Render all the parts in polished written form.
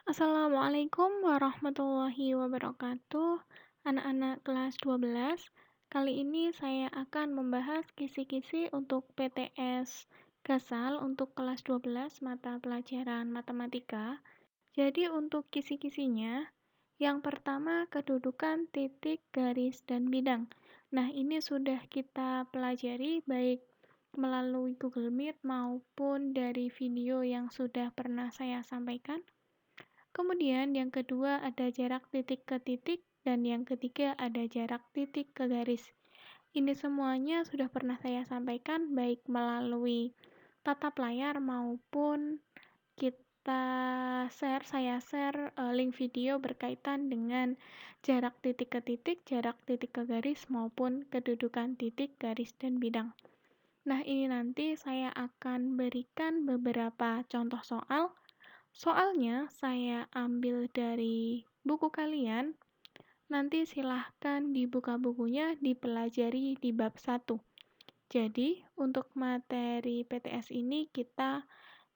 Assalamualaikum warahmatullahi wabarakatuh. Anak-anak kelas 12, kali ini saya akan membahas kisi-kisi untuk PTS Gasal untuk kelas 12 mata pelajaran matematika. Jadi untuk kisi-kisinya, yang pertama kedudukan titik, garis, dan bidang. Nah, ini sudah kita pelajari baik melalui Google Meet maupun dari video yang sudah pernah saya sampaikan. Kemudian yang kedua ada jarak titik ke titik, dan yang ketiga ada jarak titik ke garis. Ini semuanya sudah pernah saya sampaikan baik melalui tatap layar maupun saya share link video berkaitan dengan jarak titik ke titik, jarak titik ke garis maupun kedudukan titik, garis, dan bidang. Nah, ini nanti saya akan berikan beberapa contoh soal. Soalnya saya ambil dari buku kalian, nanti silahkan dibuka bukunya, dipelajari di bab 1. Jadi, untuk materi PTS ini kita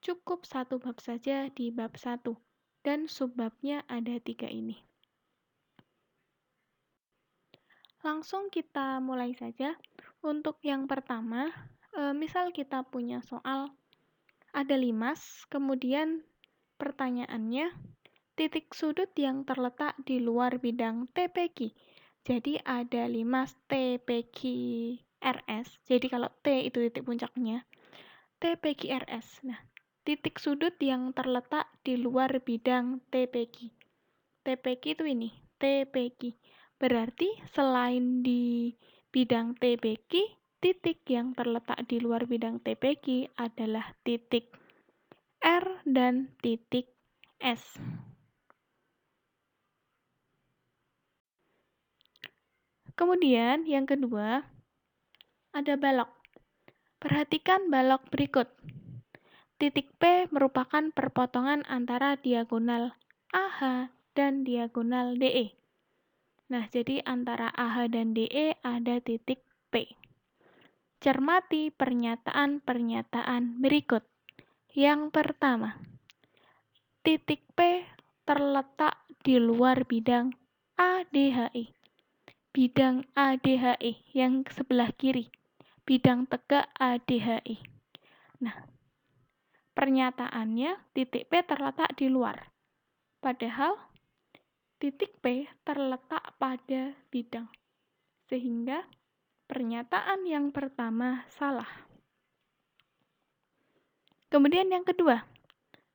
cukup satu bab saja di bab 1, dan subbabnya ada 3 ini. Langsung kita mulai saja. Untuk yang pertama, misal kita punya soal, ada limas, kemudian pertanyaannya, titik sudut yang terletak di luar bidang TPQ. Jadi ada limas TPQ RS. Jadi kalau T itu titik puncaknya, TPQ RS. Nah, titik sudut yang terletak di luar bidang TPQ. TPQ itu ini, TPQ. Berarti selain di bidang TPQ, titik yang terletak di luar bidang TPQ adalah titik R dan titik S. Kemudian yang kedua, ada balok. Perhatikan balok berikut. Titik P merupakan perpotongan antara diagonal AH dan diagonal DE. Nah, jadi antara AH dan DE ada titik P. Cermati pernyataan-pernyataan berikut. Yang pertama, titik P terletak di luar bidang ADHI. Bidang ADHI yang sebelah kiri, bidang tegak ADHI. Nah, pernyataannya titik P terletak di luar, padahal titik P terletak pada bidang, sehingga pernyataan yang pertama salah. Kemudian yang kedua,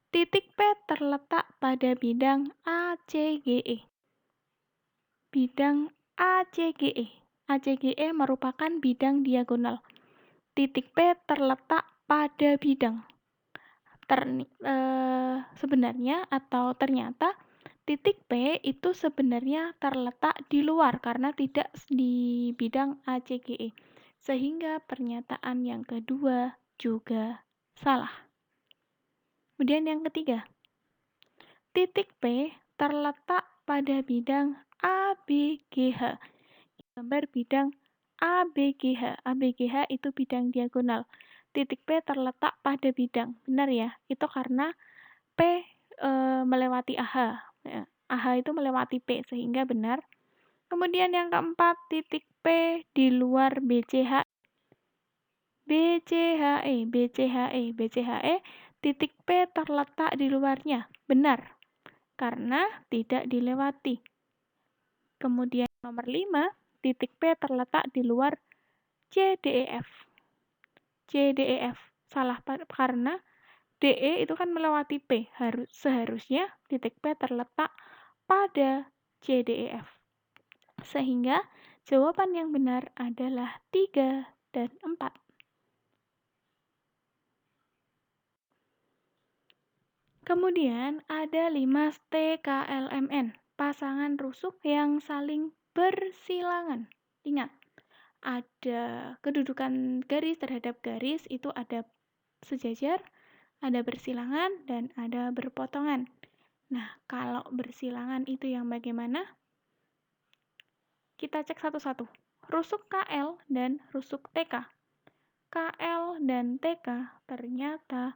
titik P terletak pada bidang ACGE. Bidang ACGE. ACGE merupakan bidang diagonal. Titik P terletak pada bidang. Sebenarnya atau ternyata titik P itu sebenarnya terletak di luar karena tidak di bidang ACGE. Sehingga pernyataan yang kedua juga salah. Kemudian yang ketiga, titik P terletak pada bidang ABGH. Gambar bidang ABGH. ABGH itu bidang diagonal. Titik P terletak pada bidang. Benar ya? Itu karena P melewati AH. Ya, AH itu melewati P, sehingga benar. Kemudian yang keempat, titik P di luar BCH. BCHE, BCHE, BCHE, titik P terletak di luarnya. Benar, karena tidak dilewati. Kemudian nomor 5, titik P terletak di luar CDEF. CDEF salah karena DE itu kan melewati P. Seharusnya titik P terletak pada CDEF. Sehingga jawaban yang benar adalah 3 dan 4. Kemudian ada limas TKLMN, pasangan rusuk yang saling bersilangan. Ingat, ada kedudukan garis terhadap garis, itu ada sejajar, ada bersilangan, dan ada berpotongan. Nah, kalau bersilangan itu yang bagaimana? Kita cek satu-satu. Rusuk KL dan rusuk TK. KL dan TK ternyata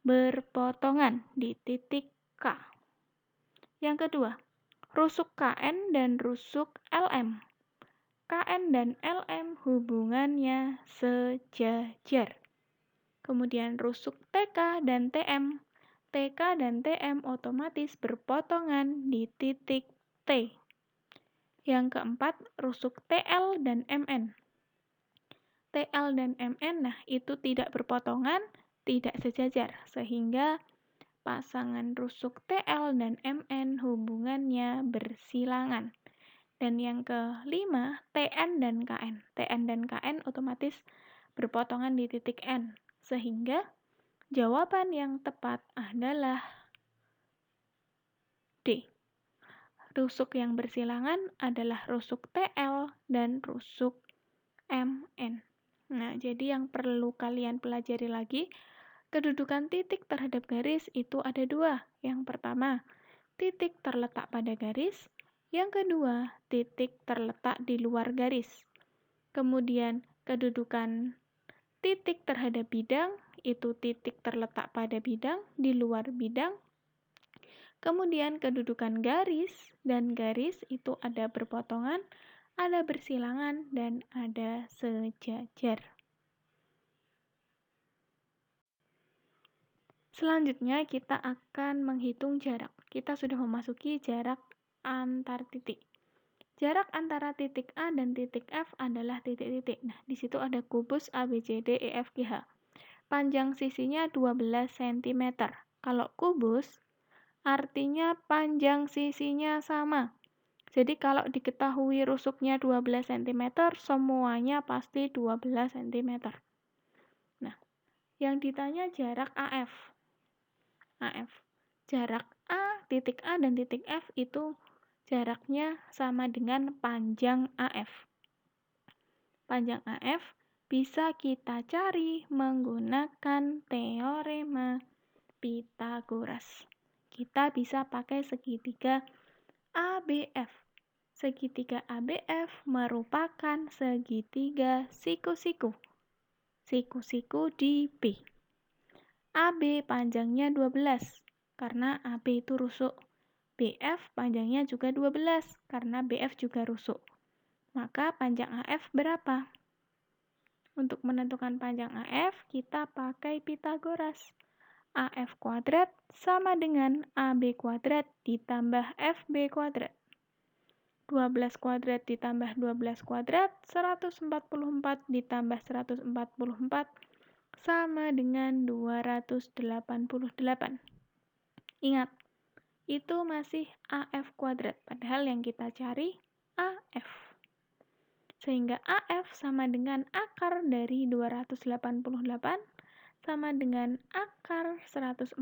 berpotongan di titik K. Yang kedua, rusuk KN dan rusuk LM. KN dan LM hubungannya sejajar. Kemudian rusuk TK dan TM. TK dan TM otomatis berpotongan di titik T. Yang keempat, rusuk TL dan MN. TL dan MN, nah itu tidak berpotongan, tidak sejajar, sehingga pasangan rusuk TL dan MN hubungannya bersilangan. Dan yang kelima, TN dan KN. TN dan KN otomatis berpotongan di titik N, sehingga jawaban yang tepat adalah D. Rusuk yang bersilangan adalah rusuk TL dan rusuk MN. Nah, jadi yang perlu kalian pelajari lagi, kedudukan titik terhadap garis itu ada dua. Yang pertama, titik terletak pada garis. Yang kedua, titik terletak di luar garis. Kemudian, kedudukan titik terhadap bidang, itu titik terletak pada bidang, di luar bidang. Kemudian, kedudukan garis, dan garis itu ada berpotongan, ada bersilangan, dan ada sejajar. Selanjutnya kita akan menghitung jarak. Kita sudah memasuki jarak antar titik. Jarak antara titik A dan titik F adalah titik-titik. Nah, di situ ada kubus A, B, C, D, E, F, G, H. Panjang sisinya 12 cm. Kalau kubus, artinya panjang sisinya sama. Jadi kalau diketahui rusuknya 12 cm, semuanya pasti 12 cm. Nah, yang ditanya jarak AF. Jarak titik A dan titik F itu jaraknya sama dengan panjang AF. Panjang AF bisa kita cari menggunakan teorema Pythagoras. Kita bisa pakai segitiga ABF. Segitiga ABF merupakan segitiga siku-siku. Siku-siku di B. AB panjangnya 12, karena AB itu rusuk. BF panjangnya juga 12, karena BF juga rusuk. Maka panjang AF berapa? Untuk menentukan panjang AF, kita pakai Pythagoras. AF kuadrat sama dengan AB kuadrat ditambah FB kuadrat. 12 kuadrat ditambah 12 kuadrat, 144 ditambah 144 sama dengan 288. Ingat, itu masih AF kuadrat, padahal yang kita cari AF. Sehingga AF sama dengan akar dari 288 sama dengan akar 144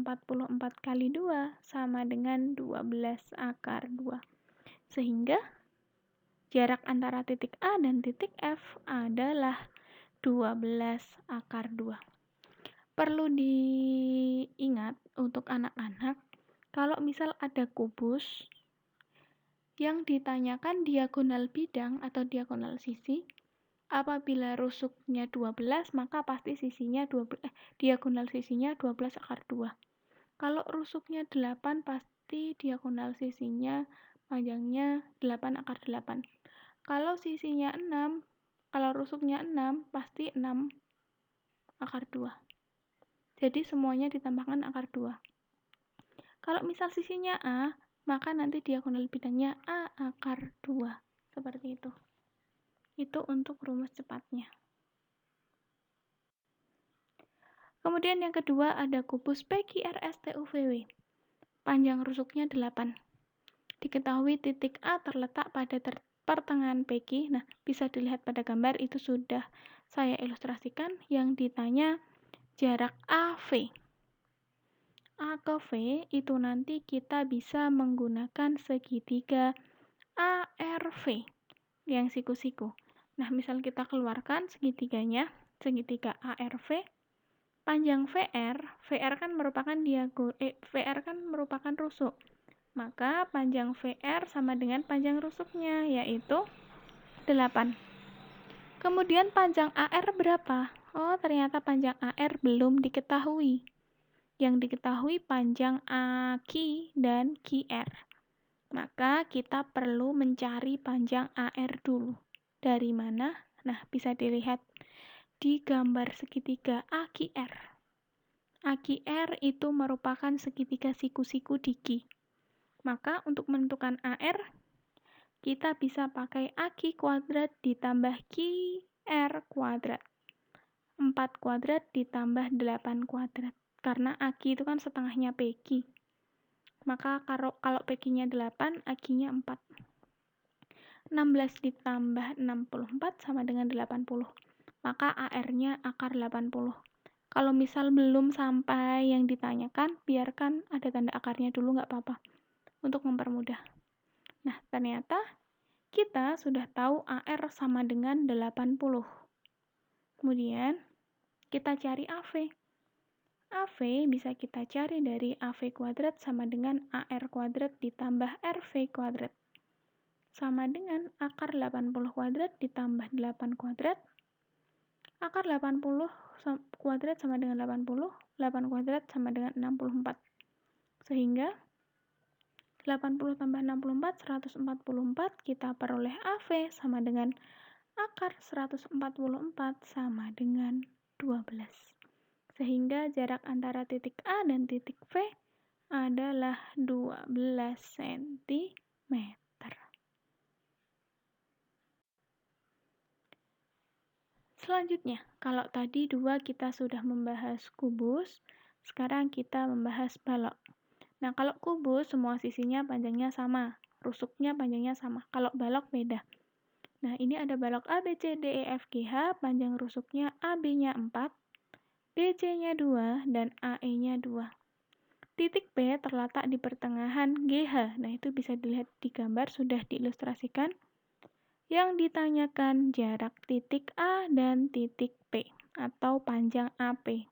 kali 2 sama dengan 12 akar 2. Sehingga jarak antara titik A dan titik F adalah 12 akar 2. Perlu diingat untuk anak-anak, kalau misal ada kubus yang ditanyakan diagonal bidang atau diagonal sisi, apabila rusuknya 12, maka pasti sisinya diagonal sisinya 12 akar 2. Kalau rusuknya 8, pasti diagonal sisinya panjangnya 8 akar 8. Kalau sisinya 6, kalau rusuknya 6, pasti 6 akar 2. Jadi semuanya ditambahkan akar 2. Kalau misal sisinya A, maka nanti diagonal bidangnya A akar 2. Seperti itu. Itu untuk rumus cepatnya. Kemudian yang kedua ada kubus PQRSTUVW. Panjang rusuknya 8. Diketahui titik A terletak pada pertengahan PQ. Nah, bisa dilihat pada gambar, itu sudah saya ilustrasikan. Yang ditanya jarak AV. A ke V itu nanti kita bisa menggunakan segitiga ARV yang siku-siku. Nah, misal kita keluarkan segitiganya, segitiga ARV, panjang VR kan merupakan VR kan merupakan rusuk. Maka panjang VR sama dengan panjang rusuknya, yaitu 8. Kemudian panjang AR berapa? Oh, ternyata panjang AR belum diketahui. Yang diketahui panjang AQ dan QR. Maka kita perlu mencari panjang AR dulu. Dari mana? Nah, bisa dilihat di gambar segitiga AQR. AQR itu merupakan segitiga siku-siku di Q. Maka untuk menentukan AR, kita bisa pakai AQ kuadrat ditambah QR kuadrat. 4 kuadrat ditambah 8 kuadrat. Karena AQ itu kan setengahnya PQ. Maka kalau PQ-nya 8, AQ-nya 4. 16 ditambah 64 sama dengan 80. Maka AR-nya akar 80. Kalau misal belum sampai yang ditanyakan, biarkan ada tanda akarnya dulu, nggak apa-apa. Untuk mempermudah. Nah, ternyata kita sudah tahu AR sama dengan 80. Kemudian, kita cari AV. AV bisa kita cari dari AV kuadrat sama dengan AR kuadrat ditambah RV kuadrat. Sama dengan akar 80 kuadrat ditambah 8 kuadrat. Akar 80 kuadrat sama dengan 80, 8 kuadrat sama dengan 64. Sehingga 80 tambah 64, 144, kita peroleh AV sama dengan akar 144 sama dengan 12. Sehingga jarak antara titik A dan titik V adalah 12 cm. Selanjutnya, kalau tadi kita sudah membahas kubus, sekarang kita membahas balok. Nah, kalau kubus semua sisinya panjangnya sama, rusuknya panjangnya sama. Kalau balok beda. Nah, ini ada balok A, B, C, D, E, F, G, H, panjang rusuknya AB-nya 4, BC-nya 2, dan AE-nya 2. Titik P terletak di pertengahan GH. Nah, itu bisa dilihat di gambar, sudah diilustrasikan. Yang ditanyakan jarak titik A dan titik P, atau panjang AP.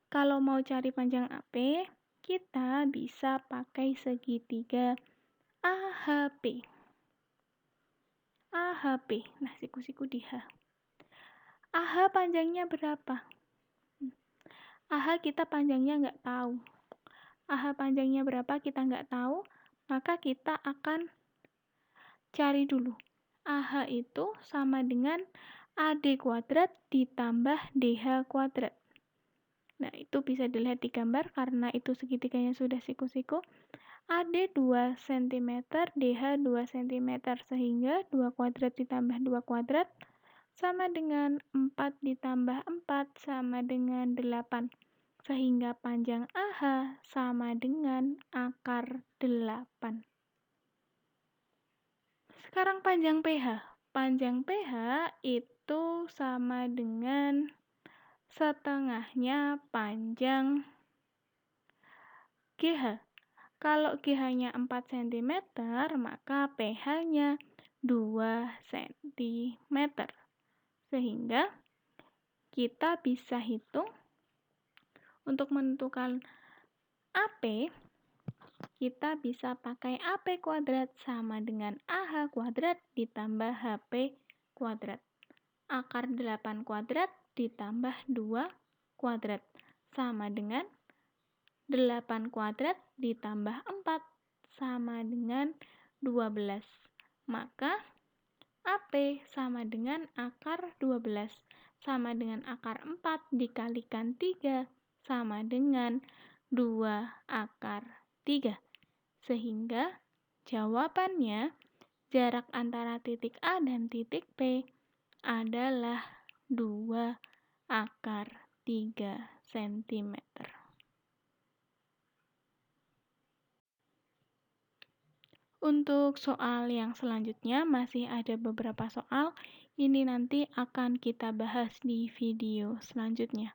Kalau mau cari panjang AP, kita bisa pakai segitiga AHP. AHP, nah siku-siku di H. AH panjangnya berapa? AH kita panjangnya nggak tahu. AH panjangnya berapa kita nggak tahu, maka kita akan cari dulu. AH itu sama dengan AD kuadrat ditambah DH kuadrat. Nah, itu bisa dilihat di gambar karena itu segitiganya sudah siku-siku. AD 2 cm, DH 2 cm, sehingga 2 kuadrat ditambah 2 kuadrat sama dengan 4 ditambah 4 sama dengan 8. Sehingga panjang AH sama dengan akar 8. Sekarang panjang PH. Panjang PH itu sama dengan setengahnya panjang GH. Kalau GH-nya 4 cm, maka PH-nya 2 cm. Sehingga kita bisa hitung untuk menentukan AP, kita bisa pakai AP kuadrat sama dengan AH kuadrat ditambah HP kuadrat. Akar 8 kuadrat ditambah 2 kuadrat sama dengan 8 kuadrat ditambah 4 sama dengan 12. Maka AP sama dengan akar 12 sama dengan akar 4 dikalikan 3 sama dengan 2 akar 3. Sehingga jawabannya jarak antara titik A dan titik P adalah 2 akar 3 cm. Untuk soal yang selanjutnya masih ada beberapa soal, ini nanti akan kita bahas di video selanjutnya.